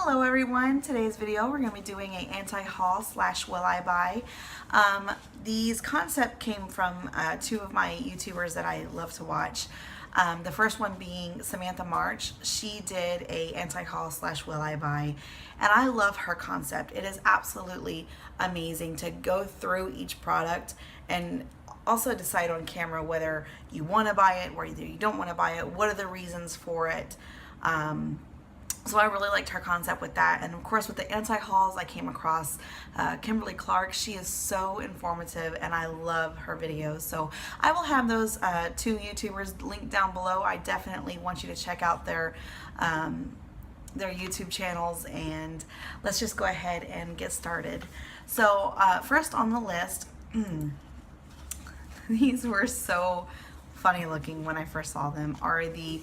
Hello everyone, today's video we're going to be doing a anti-haul / will I buy. These concept came from two of my YouTubers that I love to watch. The first one being Samantha March. She did a anti-haul / will I buy, and I love her concept. It is absolutely amazing to go through each product and also decide on camera whether you want to buy it, whether you don't want to buy it, what are the reasons for it. So I really liked her concept with that. And of course with the anti-hauls I came across Kimberly Clark. She is so informative and I love her videos. So I will have those two YouTubers linked down below. I definitely want you to check out their YouTube channels, and let's just go ahead and get started. So first on the list, these were so funny looking when I first saw them, are the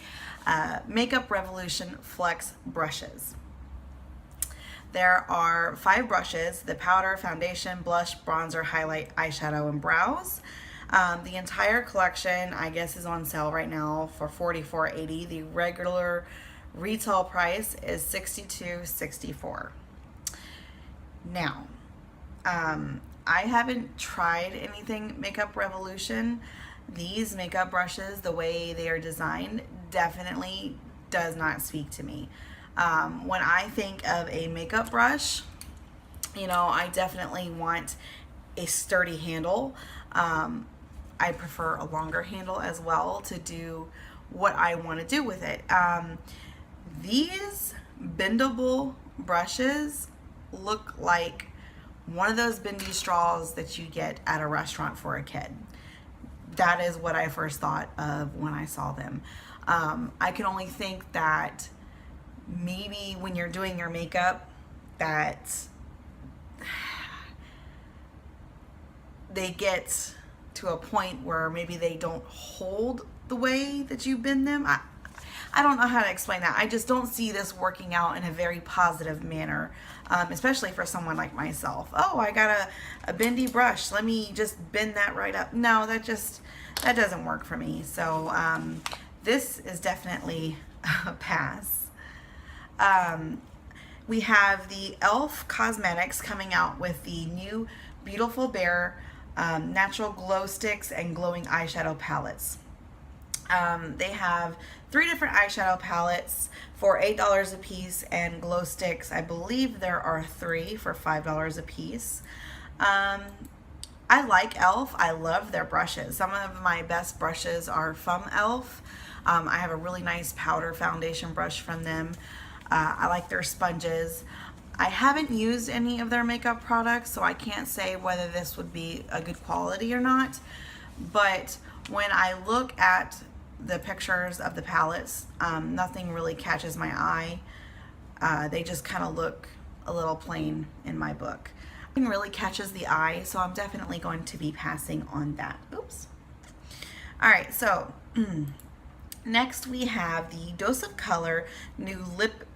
Makeup Revolution Flex brushes. There are 5 brushes: the powder, foundation, blush, bronzer, highlight, eyeshadow, and brows. The entire collection, I guess, is on sale right now for $44.80. The regular retail price is $62.64. Now, I haven't tried anything Makeup Revolution. These makeup brushes, the way they are designed, definitely does not speak to me. When I think of a makeup brush, you know, I definitely want a sturdy handle. I prefer a longer handle as well to do what I want to do with it. These bendable brushes look like one of those bendy straws that you get at a restaurant for a kid. That is what I first thought of when I saw them. I can only think that maybe when you're doing your makeup that they get to a point where maybe they don't hold the way that you bend them. I don't know how to explain that. I just don't see this working out in a very positive manner, especially for someone like myself. Oh, I got a bendy brush, let me just bend that right up. No, that doesn't work for me. So this is definitely a pass. We have the Elf Cosmetics coming out with the new Beautiful Bare Natural Glow Sticks and Glowing Eyeshadow Palettes. They have 3 different eyeshadow palettes for $8 a piece, and glow sticks, I believe there are 3 for $5 a piece. I like Elf. I love their brushes. Some of my best brushes are from Elf. I have a really nice powder foundation brush from them. I like their sponges. I haven't used any of their makeup products, so I can't say whether this would be a good quality or not. But when I look at the pictures of the palettes, nothing really catches my eye. They just kind of look a little plain in my book. Nothing really catches the eye, so I'm definitely going to be passing on that. Oops. All right, so next we have the Dose of Color new Lip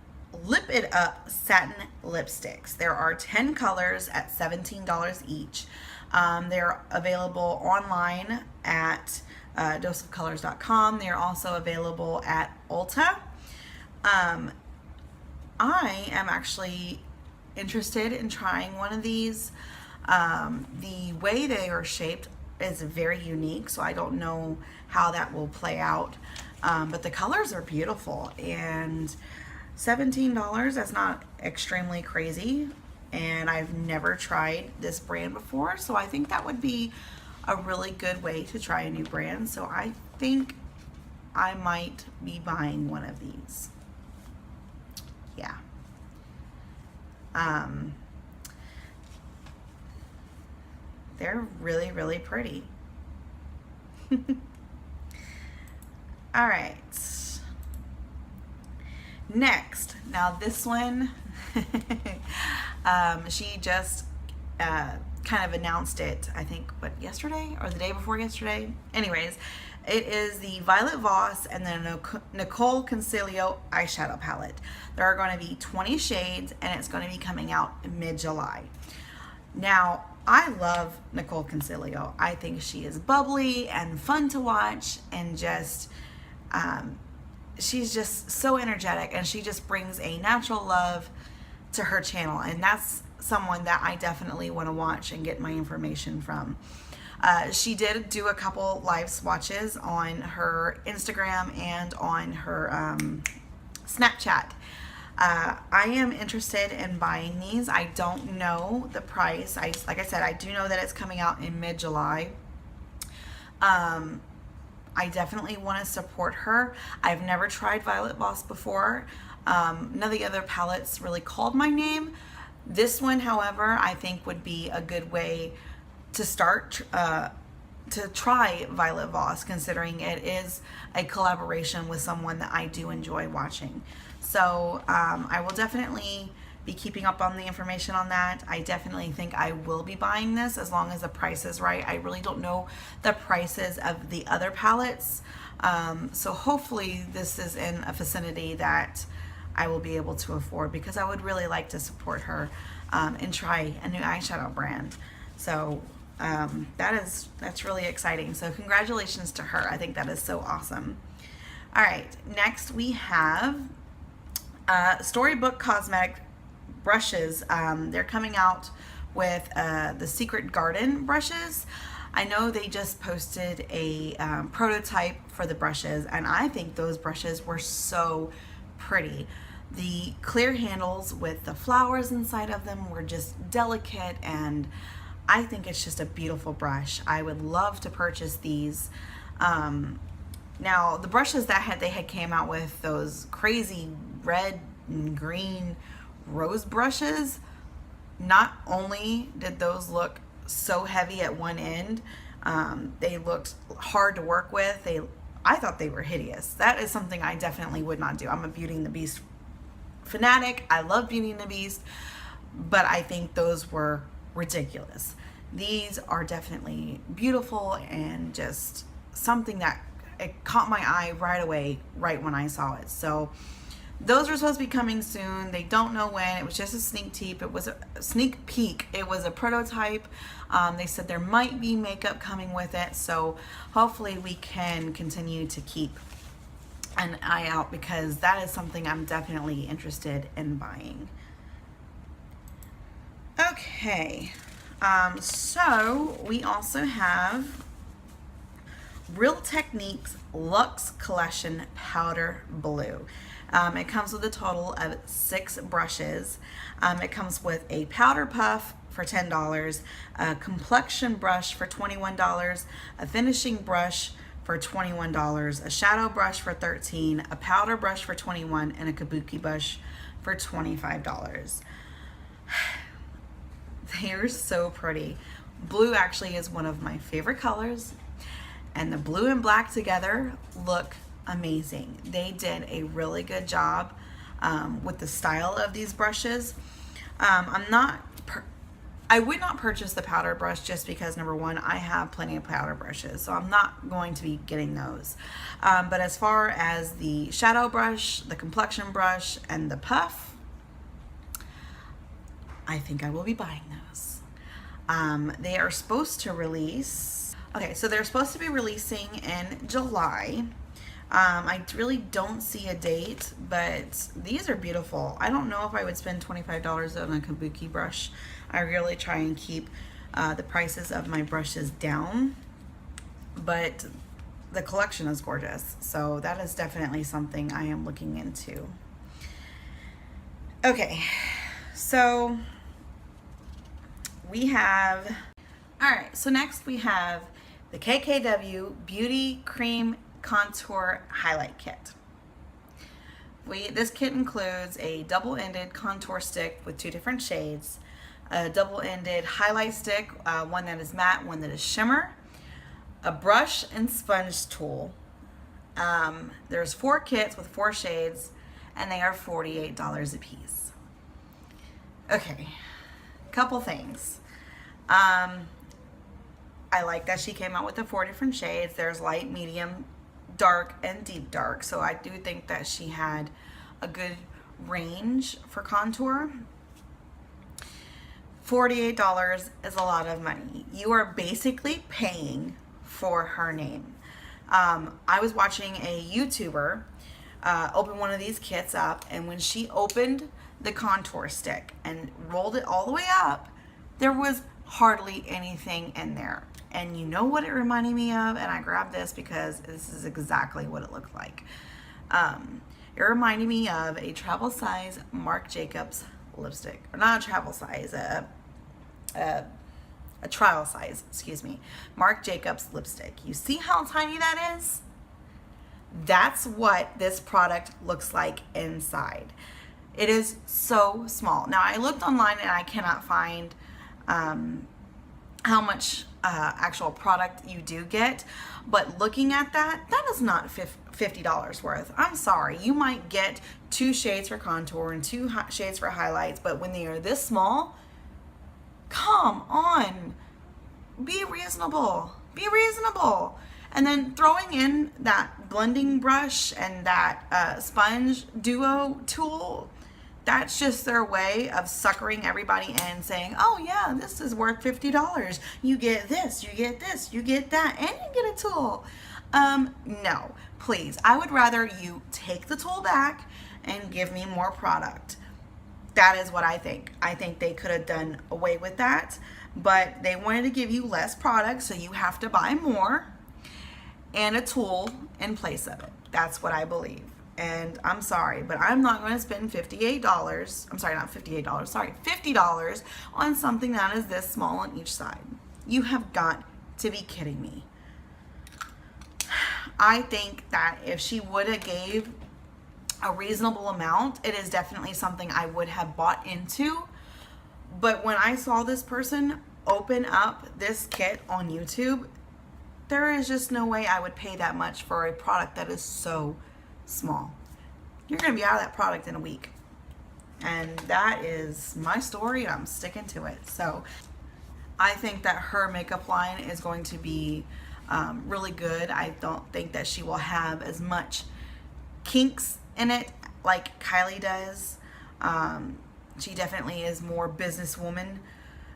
It Up Satin Lipsticks. There are 10 colors at $17 each. They're available online at doseofcolors.com. They're also available at Ulta. I am actually interested in trying one of these. The way they are shaped is very unique, so I don't know how that will play out. But the colors are beautiful, and $17, that's not extremely crazy. And I've never tried this brand before, so I think that would be a really good way to try a new brand. So I think I might be buying one of these. Yeah. They're really, really pretty. All right. Next, now this one, she just kind of announced it, I think, what, yesterday or the day before yesterday? Anyways, it is the Viotlet Voss and the Nicol Concilio eyeshadow palette. There are going to be 20 shades, and it's going to be coming out mid-July. Now, I love Nicol Concilio. I think she is bubbly and fun to watch, and just she's just so energetic, and she just brings a natural love to her channel, and that's someone that I definitely want to watch and get my information from. She did do a couple live swatches on her Instagram and on her Snapchat. I am interested in buying these. I don't know the price. Like I said, I do know that it's coming out in mid-July. I definitely want to support her. I've never tried Viotlet Voss before. None of the other palettes really called my name. This one, however, I think would be a good way to start to try Viotlet Voss, considering it is a collaboration with someone that I do enjoy watching. So I will definitely be keeping up on the information on that. I definitely think I will be buying this as long as the price is right. I really don't know the prices of the other palettes. So hopefully this is in a vicinity that I will be able to afford, because I would really like to support her and try a new eyeshadow brand. So that's really exciting. So congratulations to her. I think that is so awesome. All right, next we have Storybook Cosmetics brushes. They're coming out with the Secret Garden brushes. I know they just posted a prototype for the brushes, and I think those brushes were so pretty. The clear handles with the flowers inside of them were just delicate, and I think it's just a beautiful brush. I would love to purchase these. Now, the brushes that they had came out with, those crazy red and green rose brushes, not only did those look so heavy at one end, they looked hard to work with. I thought they were hideous. That is something I definitely would not do. I'm a Beauty and the Beast fanatic. I love Beauty and the Beast, but I think those were ridiculous. These are definitely beautiful and just something that it caught my eye right away, right when I saw it. So those are supposed to be coming soon. They don't know when. It was just a sneak peek. It was a sneak peek. It was a prototype. They said there might be makeup coming with it. So hopefully we can continue to keep an eye out, because that is something I'm definitely interested in buying. Okay. So we also have Real Techniques Luxe Collection Powder Bleu. It comes with a total of 6 brushes. It comes with a powder puff for $10, a complexion brush for $21, a finishing brush for $21, a shadow brush for $13, a powder brush for $21, and a Kabuki brush for $25. They are so pretty. Blue actually is one of my favorite colors, and the blue and black together look amazing. They did a really good job with the style of these brushes. I would not purchase the powder brush just because, number one, I have plenty of powder brushes, so I'm not going to be getting those. But as far as the shadow brush, the complexion brush, and the puff, I think I will be buying those. They are supposed to release, okay, so they're supposed to be releasing in July. I really don't see a date, but these are beautiful. I don't know if I would spend $25 on a Kabuki brush. I really try and keep the prices of my brushes down, but the collection is gorgeous. So that is definitely something I am looking into. Okay, so we have, all right, so next we have the KKW Beauty Creme Contour Highlight Kit. This kit includes a double-ended contour stick with 2 different shades, a double-ended highlight stick, one that is matte, one that is shimmer, a brush and sponge tool. There's 4 kits with 4 shades, and they are $48 a piece. Okay, couple things. I like that she came out with the 4 different shades. There's light, medium, dark, and deep dark. So I do think that she had a good range for contour. $48 is a lot of money. You are basically paying for her name. I was watching a YouTuber open one of these kits up, and when she opened the contour stick and rolled it all the way up, there was hardly anything in there. And you know what it reminded me of? And I grabbed this because this is exactly what it looked like. It reminded me of a travel size Marc Jacobs lipstick. Or not a travel size, a trial size, excuse me. Marc Jacobs lipstick. You see how tiny that is? That's what this product looks like inside. It is so small. Now, I looked online and I cannot find how much actual product you do get, but looking at that, that is not $50 worth. I'm sorry, you might get 2 shades for contour and 2 shades for highlights, but when they are this small, come on, be reasonable, be reasonable. And then throwing in that blending brush and that sponge duo tool, that's just their way of suckering everybody in, saying, oh yeah, this is worth $50. You get this, you get this, you get that, and you get a tool. No, please. I would rather you take the tool back and give me more product. That is what I think. I think they could have done away with that, but they wanted to give you less product, so you have to buy more and a tool in place of it. That's what I believe. And I'm sorry, but I'm not going to spend $58. I'm sorry, not $58. Sorry, $50 on something that is this small on each side. You have got to be kidding me. I think that if she would have gave a reasonable amount, it is definitely something I would have bought into. But when I saw this person open up this kit on YouTube, there is just no way I would pay that much for a product that is so small. You're going to be out of that product in a week. And that is my story, and I'm sticking to it. So I think that her makeup line is going to be really good. I don't think that she will have as much kinks in it like Kylie does. She definitely is more businesswoman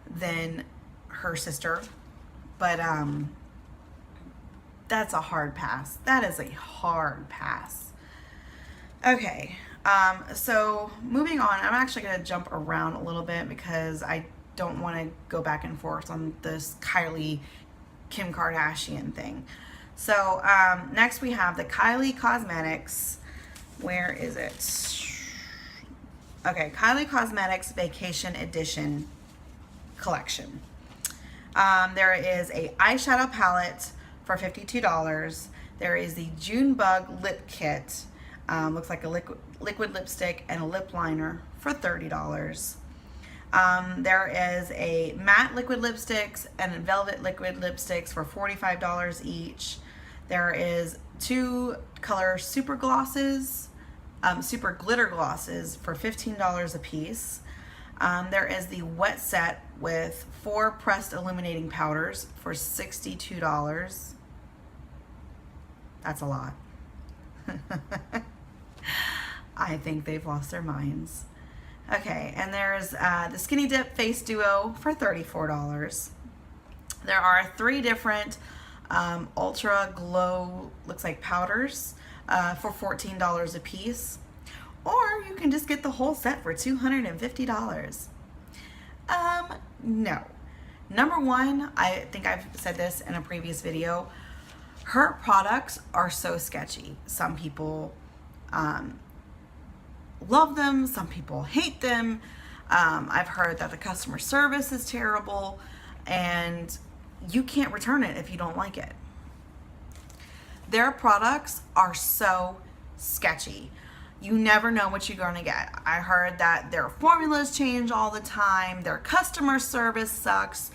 than her sister. But that's a hard pass. That is a hard pass. Okay, so moving on, I'm actually going to jump around a little bit because I don't want to go back and forth on this Kylie Kim Kardashian thing. So next we have the Kylie Cosmetics. Where is it? Okay, Kylie Cosmetics Vacation Edition collection. There is a eyeshadow palette for $52. There is the June Bug lip kit. Looks like a liquid lipstick and a lip liner for $30. There is a matte liquid lipsticks and velvet liquid lipsticks for $45 each. There is 2 color super glosses, super glitter glosses for $15 a piece. There is the wet set with 4 pressed illuminating powders for $62. That's a lot. I think they've lost their minds. Okay, and there's the Skinny Dip Face Duo for $34. There are 3 different Ultra Glow, looks like powders, for $14 a piece. Or you can just get the whole set for $250. No. Number one, I think I've said this in a previous video, her products are so sketchy. Some people love them, some people hate them. I've heard that the customer service is terrible, and you can't return it if you don't like it. Their products are so sketchy. You never know what you're going to get. I heard that their formulas change all the time, their customer service sucks,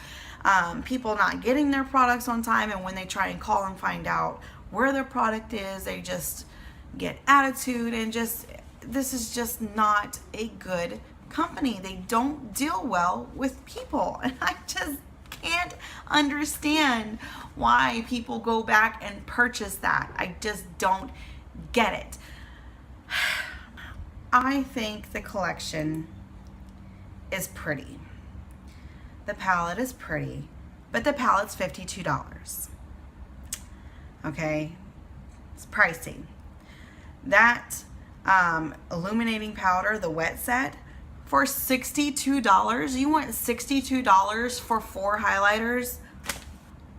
people not getting their products on time, and when they try and call and find out where their product is, they just get attitude, and just, this is just not a good company. They don't deal well with people, and I just can't understand why people go back and purchase that. I just don't get it. I think the collection is pretty. The palette is pretty, but the palette's $52. Okay, it's pricey. that illuminating powder, the wet set, for $62. You want $62 for 4 highlighters?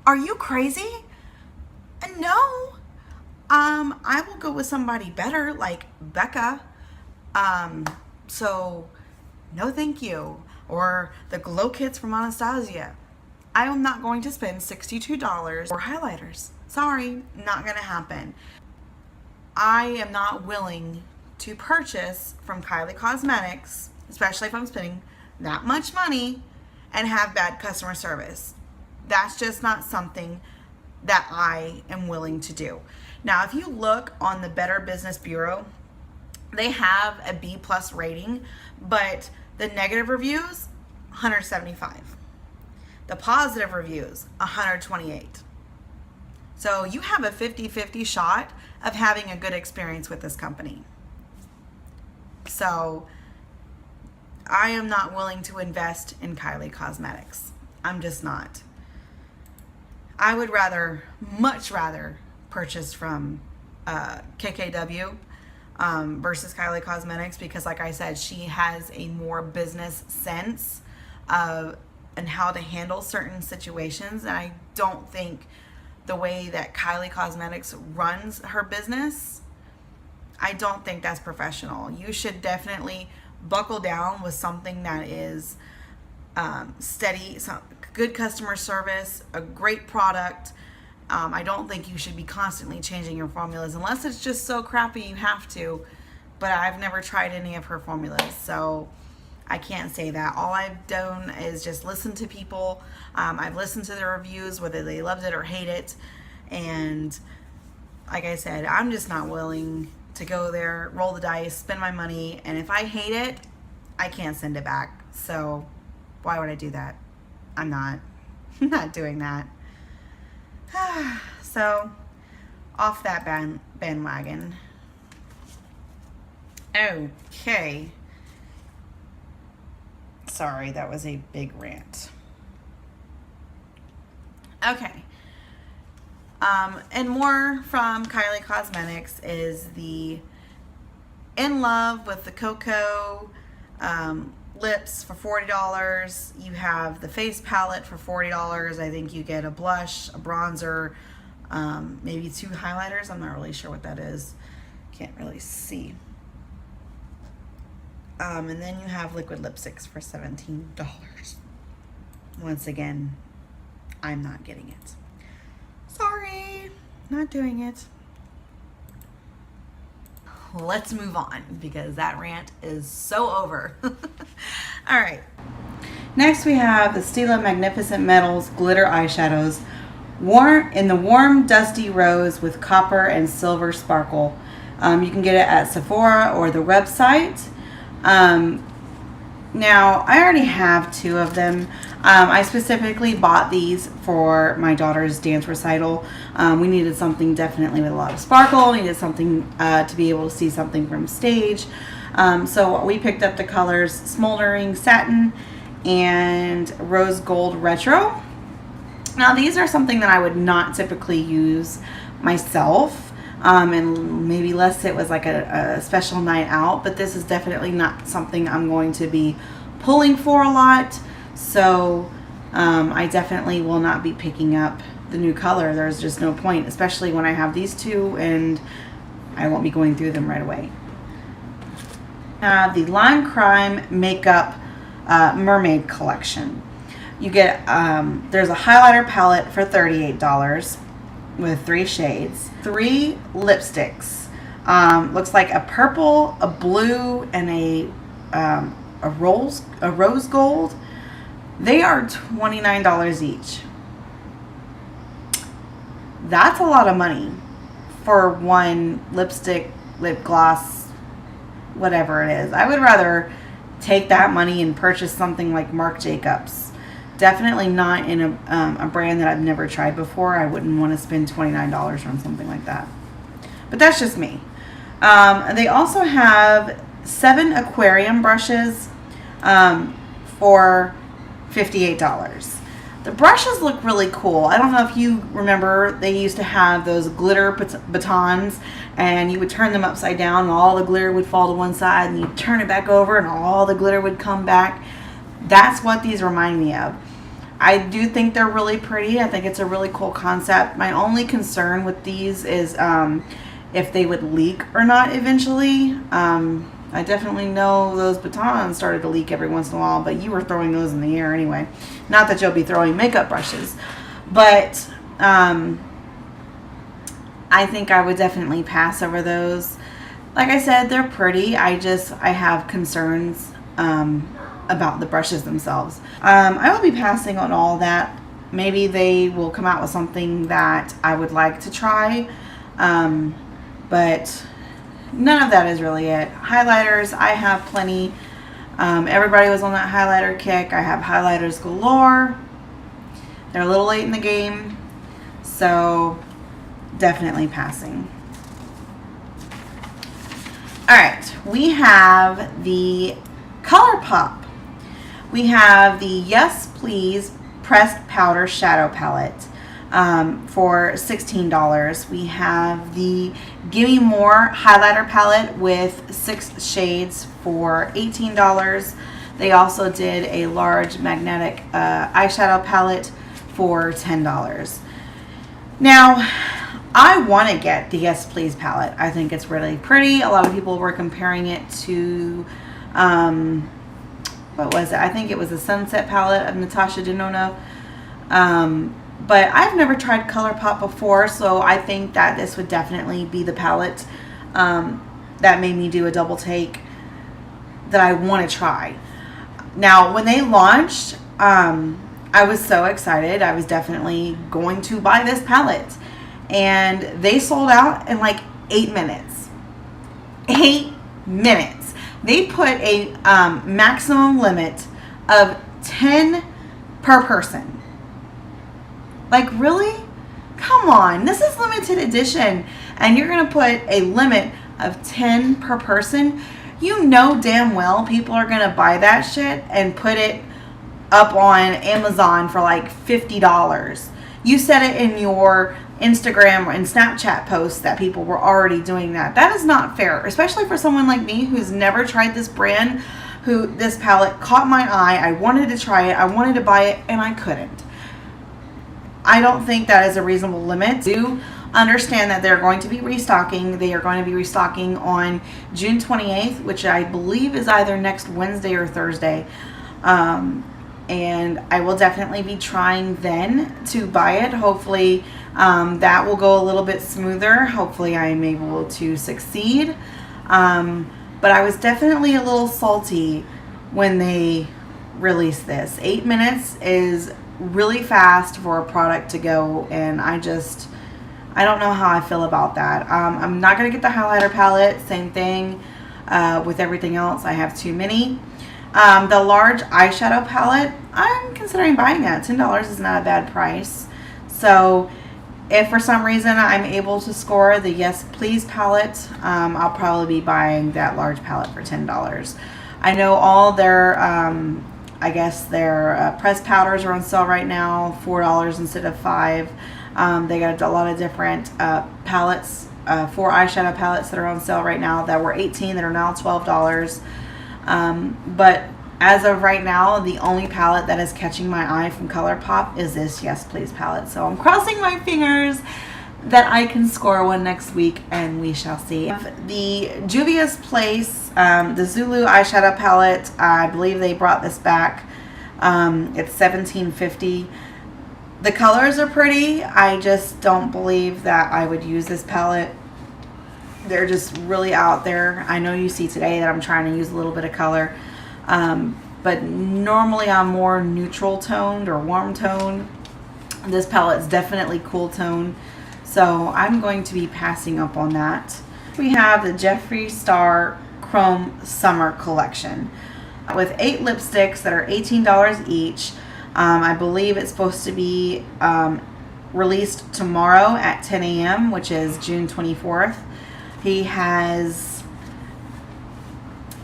Are you crazy? No. I will go with somebody better, like Becca. So no thank you. Or the glow kits from Anastasia. I am not going to spend $62 for highlighters. Sorry, not gonna happen. I am not willing to purchase from Kylie Cosmetics, especially if I'm spending that much money, and have bad customer service. That's just not something that I am willing to do. Now, if you look on the Better Business Bureau, they have a B+ rating, but the negative reviews, 175. The positive reviews, 128. So you have a 50-50 shot of having a good experience with this company. So I am not willing to invest in Kylie Cosmetics. I'm just not. I would much rather purchase from KKW versus Kylie Cosmetics, because like I said, she has a more business sense of and how to handle certain situations. And I don't think the way that Kylie Cosmetics runs her business, I don't think that's professional. You should definitely buckle down with something that is steady, good customer service, a great product. I don't think you should be constantly changing your formulas unless it's just so crappy you have to. But I've never tried any of her formulas, so I can't say that. All I've done is just listen to people. I've listened to their reviews, whether they loved it or hate it. And like I said, I'm just not willing to go there, roll the dice, spend my money. And if I hate it, I can't send it back. So why would I do that? I'm not doing that. So off that bandwagon. Okay. Sorry, that was a big rant. Okay. And more from Kylie Cosmetics is the In Love with the Cocoa lips for $40. You have the face palette for $40. I think you get a blush, a bronzer, maybe 2 highlighters. I'm not really sure what that is. Can't really see. And then you have liquid lipsticks for $17. Once again, I'm not getting it. Sorry, not doing it. Let's move on because that rant is so over. All right. Next we have the Stila Magnificent Metals Glitter Eyeshadows, in the warm dusty rose with copper and silver sparkle. You can get it at Sephora or the website. Now, I already have 2 of them. I specifically bought these for my daughter's dance recital. We needed something definitely with a lot of sparkle. Needed something to be able to see something from stage. So we picked up the colors Smoldering Satin and Rose Gold Retro. Now, these are something that I would not typically use myself. And maybe unless it was like a special night out, but this is definitely not something I'm going to be pulling for a lot. So I definitely will not be picking up the new color. There's just no point, especially when I have these 2 and I won't be going through them right away. The Lime Crime Makeup Mermaid Collection. You get, there's a highlighter palette for $38 with 3 shades. 3 lipsticks. Looks like a purple, a blue, and a rose gold. They are $29 each. That's a lot of money for one lipstick, lip gloss, whatever it is. I would rather take that money and purchase something like Marc Jacobs. Definitely not in a brand that I've never tried before. I wouldn't want to spend $29 on something like that. But that's just me. They also have 7 aquarium brushes for $58. The brushes look really cool. I don't know if you remember, they used to have those glitter batons, and you would turn them upside down and all the glitter would fall to one side, and you'd turn it back over and all the glitter would come back. That's what these remind me of. I do think they're really pretty. I think it's a really cool concept. My only concern with these is if they would leak or not eventually. I definitely know those batons started to leak every once in a while, but you were throwing those in the air anyway. Not that you'll be throwing makeup brushes, but I think I would definitely pass over those. Like I said, they're pretty. I have concerns about the brushes themselves. I will be passing on all that. Maybe they will come out with something that I would like to try, but none of that is really it. Highlighters, I have plenty. Everybody was on that highlighter kick. I have highlighters galore. They're a little late in the game, so definitely passing. Alright, we have the ColourPop. We have the Yes Please Pressed Powder Shadow Palette for $16. We have the Gimme More Highlighter Palette with 6 shades for $18. They also did a large magnetic eyeshadow palette for $10. Now, I want to get the Yes Please palette. I think it's really pretty. A lot of people were comparing it to what was it? I think it was the Sunset palette of Natasha Denona. But I've never tried ColourPop before, so I think that this would definitely be the palette that made me do a double take that I want to try. Now, when they launched, I was so excited. I was definitely going to buy this palette. And they sold out in like 8 minutes. 8 minutes. They put a maximum limit of 10 per person. Like, really? Come on. This is limited edition. And you're going to put a limit of 10 per person. You know damn well people are going to buy that shit and put it up on Amazon for like $50. You said it in your Instagram and Snapchat posts that people were already doing that. That is not fair, especially for someone like me who's never tried this brand, this palette caught my eye. I wanted to try it. I wanted to buy it, and I couldn't. I don't think that is a reasonable limit. Do understand that they're going to be restocking. They are going to be restocking on June 28th, which I believe is either next Wednesday or Thursday. And I will definitely be trying then to buy it. Hopefully that will go a little bit smoother. Hopefully I am able to succeed. But I was definitely a little salty when they released this. 8 minutes is really fast for a product to go, and I don't know how I feel about that. I'm not going to get the highlighter palette. Same thing with everything else. I have too many. The large eyeshadow palette, I'm considering buying that. $10 is not a bad price. So if for some reason I'm able to score the Yes Please palette, I'll probably be buying that large palette for $10. I know all their, I guess their pressed powders are on sale right now, $4 instead of $5. They got a lot of different palettes, 4 eyeshadow palettes that are on sale right now that were $18 that are now $12. But as of right now, the only palette that is catching my eye from ColourPop is this Yes Please palette. So I'm crossing my fingers that I can score one next week, and we shall see. The Juvia's Place, the Zulu eyeshadow palette, I believe they brought this back. It's $17.50. The colors are pretty. I just don't believe that I would use this palette. They're just really out there. I know you see today that I'm trying to use a little bit of color. But normally I'm more neutral toned or warm toned. This palette is definitely cool toned. So I'm going to be passing up on that. We have the Jeffere Star Chrome Summer Collection with 8 lipsticks that are $18 each. I believe it's supposed to be released tomorrow at 10 a.m., which is June 24th. He has,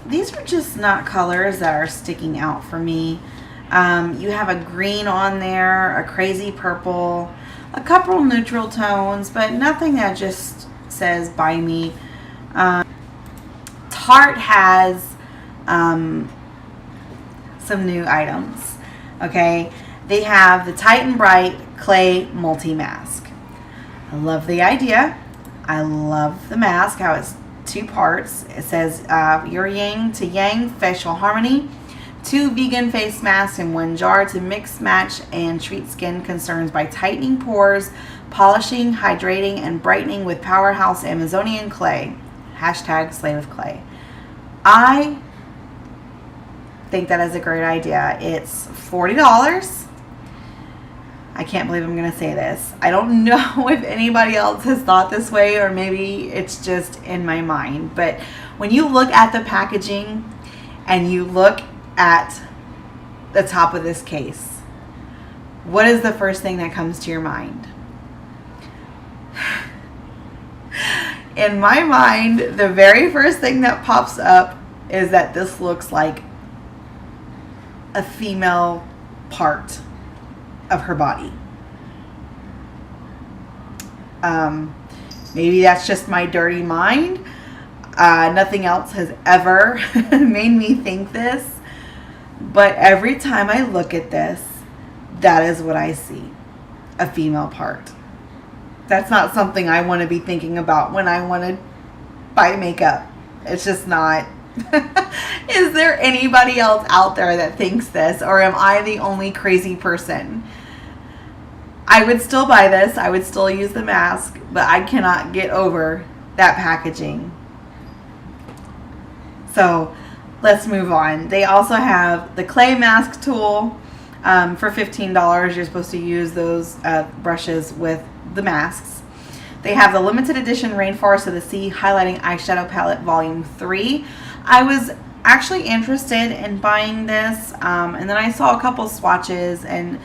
these are just not colors that are sticking out for me. You have a green on there, a crazy purple, a couple neutral tones, but nothing that just says buy me. Tarte has some new items. Okay, they have the Titan Bright Clay Multi Mask. I love the idea. I love the mask, how it's 2 parts. It says your yang to yang facial harmony. 2 vegan face masks in 1 jar to mix, match, and treat skin concerns by tightening pores, polishing, hydrating, and brightening with powerhouse Amazonian clay. Hashtag slay with clay. I think that is a great idea. It's $40. I can't believe I'm going to say this. I don't know if anybody else has thought this way, or maybe it's just in my mind. But when you look at the packaging and you look at the top of this case, what is the first thing that comes to your mind? In my mind, the very first thing that pops up is that this looks like a female part of her body. Maybe that's just my dirty mind. Nothing else has ever made me think this. But every time I look at this, that is what I see. A female part. That's not something I want to be thinking about when I want to buy makeup. It's just not. Is there anybody else out there that thinks this, or am I the only crazy person? I would still buy this. I would still use the mask, but I cannot get over that packaging. So let's move on. They also have the clay mask tool for $15. You're supposed to use those brushes with the masks. They have the limited edition Rainforest of the Sea Highlighting Eyeshadow Palette Volume 3. I was actually interested in buying this, and then I saw a couple swatches, and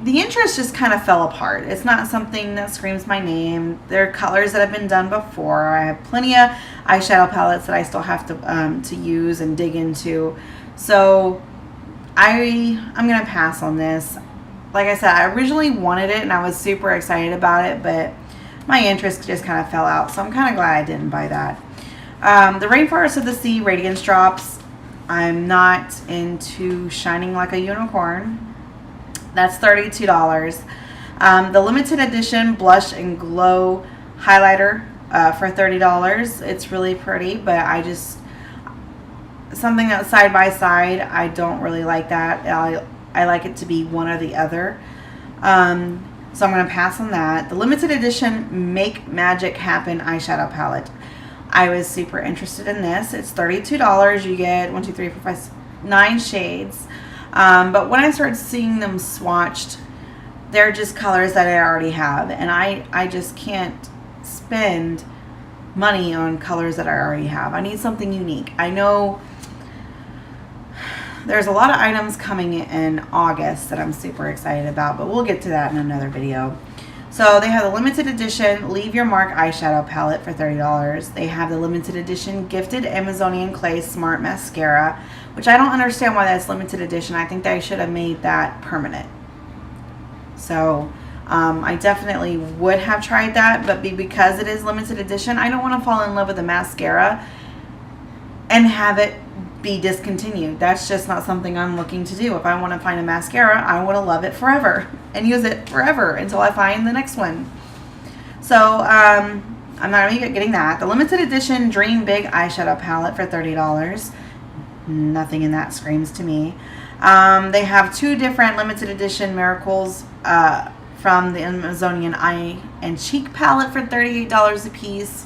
the interest just kind of fell apart. It's not something that screams my name. There are colors that have been done before. I have plenty of eyeshadow palettes that I still have to use and dig into. So I'm going to pass on this. Like I said, I originally wanted it and I was super excited about it, but my interest just kind of fell out. So I'm kind of glad I didn't buy that. The Rainforest of the Sea Radiance Drops. I'm not into shining like a unicorn. That's $32. The limited edition Blush and Glow highlighter for $30. It's really pretty, but I just, something that's side by side, I don't really like that. I like it to be one or the other. So I'm going to pass on that. The limited edition Make Magic Happen eyeshadow palette. I was super interested in this. It's $32. You get 1, 2, 3, 4, 5, 9 shades. But when I started seeing them swatched, they're just colors that I already have. And I just can't spend money on colors that I already have. I need something unique. I know there's a lot of items coming in August that I'm super excited about, but we'll get to that in another video. So they have the limited edition Leave Your Mark eyeshadow palette for $30. They have the limited edition Gifted Amazonian Clay Smart Mascara, which I don't understand why that's limited edition. I think they should have made that permanent. So I definitely would have tried that, but because it is limited edition, I don't want to fall in love with the mascara and have it be discontinued. That's just not something I'm looking to do. If I want to find a mascara, I want to love it forever and use it forever until I find the next one. So I'm not even getting that. The limited edition Dream Big eyeshadow palette for $30. Nothing in that screams to me. They have 2 different limited edition Miracles from the Amazonian Eye and Cheek palette for $38 a piece.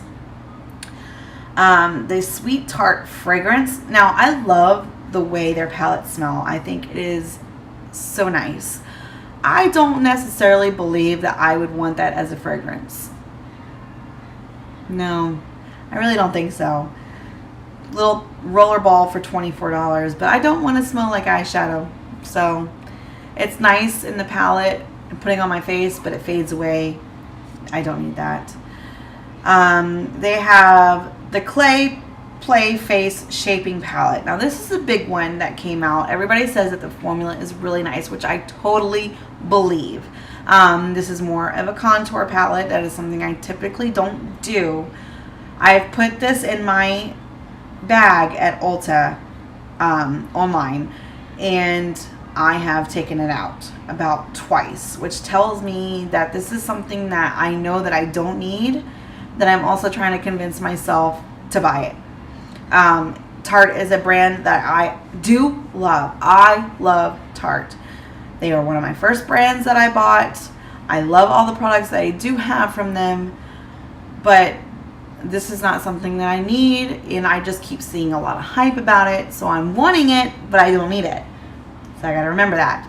The Sweet Tart fragrance. Now, I love the way their palettes smell. I think it is so nice. I don't necessarily believe that I would want that as a fragrance. No, I really don't think so. Little roller ball for $24, but I don't want to smell like eyeshadow. So it's nice in the palette and putting on my face, but it fades away. I don't need that. They have the clay Play Face Shaping Palette. Now this is a big one that came out. Everybody says that the formula is really nice, which I totally believe. This is more of a contour palette. That is something I typically don't do. I've put this in my bag at Ulta online, and I have taken it out about twice, which tells me that this is something that I know that I don't need, that I'm also trying to convince myself to buy it. Tarte is a brand that I do love. I love Tarte. They are one of my first brands that I bought. I love all the products that I do have from them, but this is not something that I need, and I just keep seeing a lot of hype about it, so I'm wanting it, but I don't need it. So I gotta remember that.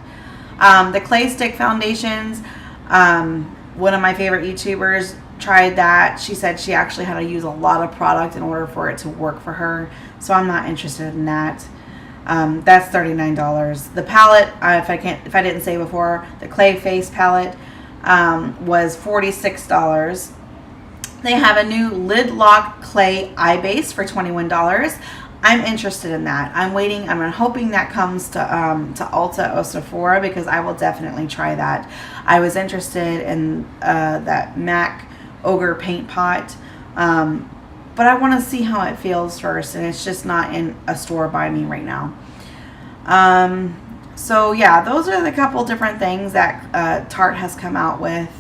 The clay stick foundations, one of my favorite YouTubers tried that. She said she actually had to use a lot of product in order for it to work for her, so I'm not interested in that. That's $39. The palette, if I didn't say before, the clay face palette was $46. They have a new lid lock clay eye base for $21. I'm interested in that. I'm waiting. I'm hoping that comes to Ulta or Sephora, because I will definitely try that. I was interested in that MAC Ogre paint pot, but I want to see how it feels first, and it's just not in a store by me right now. So yeah, those are the couple different things that Tarte has come out with.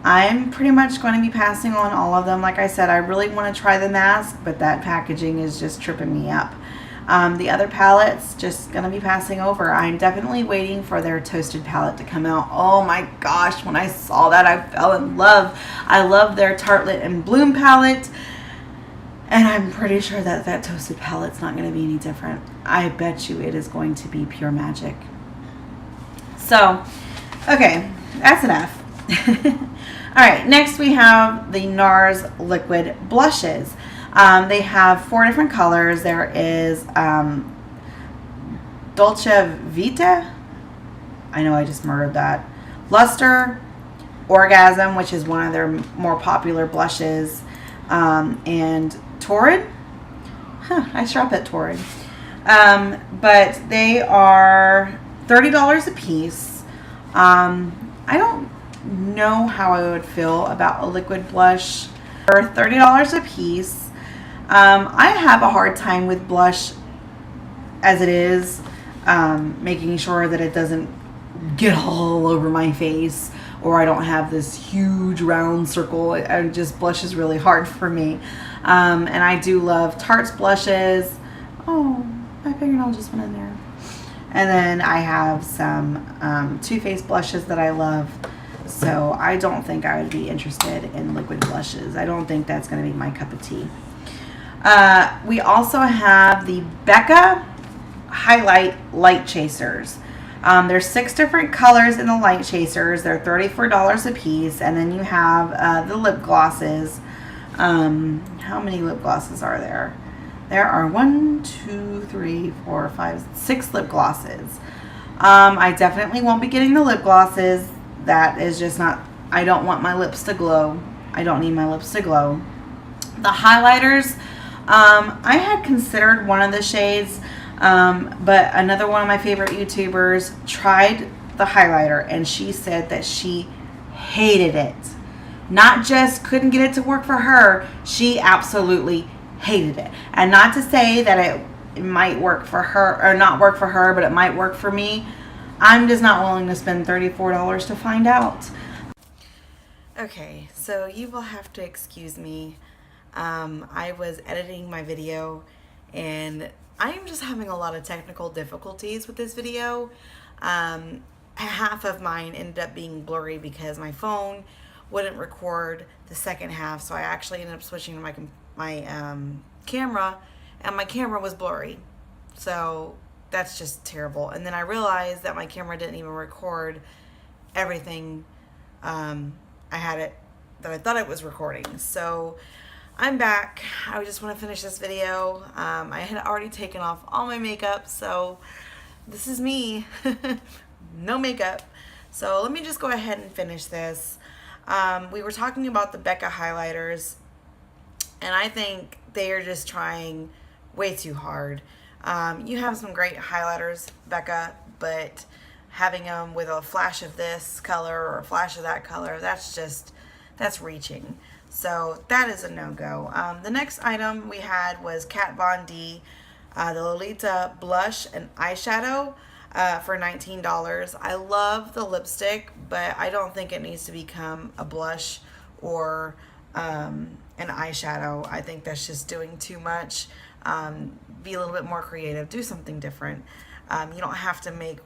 I'm pretty much going to be passing on all of them. Like I said, I really want to try the mask, but that packaging is just tripping me up. The other palettes, just going to be passing over. I'm definitely waiting for their toasted palette to come out. Oh my gosh, when I saw that, I fell in love. I love their Tartelette and Bloom palette, and I'm pretty sure that that toasted palette's not going to be any different. I bet you it is going to be pure magic. So, okay, that's enough. Alright, next we have the NARS liquid blushes. They have 4 different colors. There is Dolce Vita. I know I just murdered that. Luster, Orgasm, which is one of their more popular blushes, and Torrid. I shop at Torrid. But they are $30 a piece. I don't know how I would feel about a liquid blush for $30 a piece. I have a hard time with blush as it is, making sure that it doesn't get all over my face, or I don't have this huge round circle. Blush is really hard for me. And I do love Tarte's blushes. Oh, my fingernail just went in there. And then I have some Too Faced blushes that I love. So I don't think I would be interested in liquid blushes. I don't think that's going to be my cup of tea. We also have the Becca Highlight Light Chasers. There's 6 different colors in the light chasers. They're $34 a piece. And then you have the lip glosses. How many lip glosses are there? There are 1, 2, 3, 4, 5, 6 lip glosses. I definitely won't be getting the lip glosses. That is just not, I don't want my lips to glow. I don't need my lips to glow. The highlighters, I had considered one of the shades, but another one of my favorite YouTubers tried the highlighter, and she said that she hated it. Not just couldn't get it to work for her, she absolutely hated it. And not to say that it might work for her, or not work for her, but it might work for me. I'm just not willing to spend $34 to find out. Okay, so you will have to excuse me. I was editing my video, and I'm just having a lot of technical difficulties with this video. Half of mine ended up being blurry because my phone wouldn't record the second half, so I actually ended up switching to my camera, and my camera was blurry. So that's just terrible. And then I realized that my camera didn't even record everything I had it that I thought it was recording. So I'm back. I just want to finish this video. I had already taken off all my makeup, so this is me. No makeup. So let me just go ahead and finish this. We were talking about the Becca highlighters, And I think they are just trying way too hard. You have some great highlighters, Becca, but having them with a flash of this color or a flash of that color, that's reaching. So that is a no-go. The next item we had was Kat Von D, the Lolita blush and eyeshadow for $19. I love the lipstick, but I don't think it needs to become a blush or an eyeshadow. I think that's just doing too much. Be a little bit more creative. Do something different. You don't have to make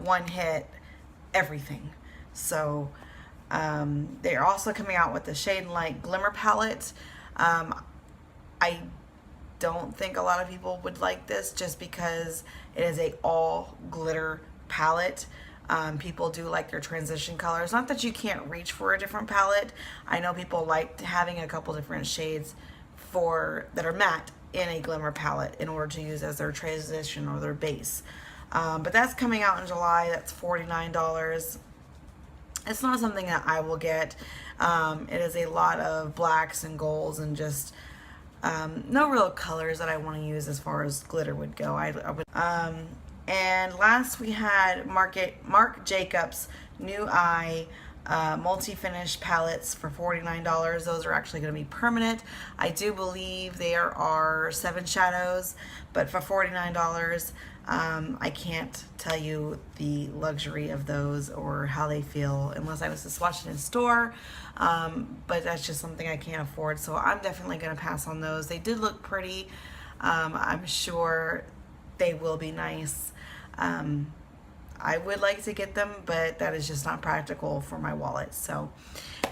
one hit everything. So they're also coming out with the Shade and Light Glimmer Palette. I don't think a lot of people would like this just because it is a all glitter palette. People do like their transition colors. Not that you can't reach for a different palette. I know people like having a couple different shades that are matte in a glimmer palette in order to use as their transition or their base. But that's coming out in July. That's $49. It's not something that I will get. It is a lot of blacks and golds and just no real colors that I want to use as far as glitter would go. And last we had Marc Jacobs New Eye multi-finish palettes for $49. Those are actually going to be permanent. I do believe there are 7 shadows, but for $49, I can't tell you the luxury of those or how they feel unless I was to swatch it in store, but that's just something I can't afford, so I'm definitely going to pass on those. They did look pretty. I'm sure they will be nice. I would like to get them, but that is just not practical for my wallet. So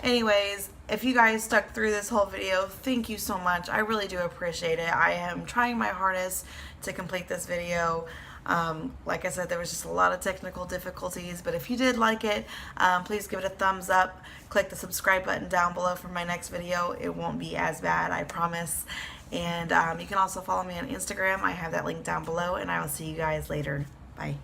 anyways, if you guys stuck through this whole video, thank you so much. I really do appreciate it. I am trying my hardest to complete this video. Like I said, there was just a lot of technical difficulties, but if you did like it, please give it a thumbs up. Click the subscribe button down below for my next video. It won't be as bad, I promise. And you can also follow me on Instagram. I have that link down below, and I will see you guys later. Bye.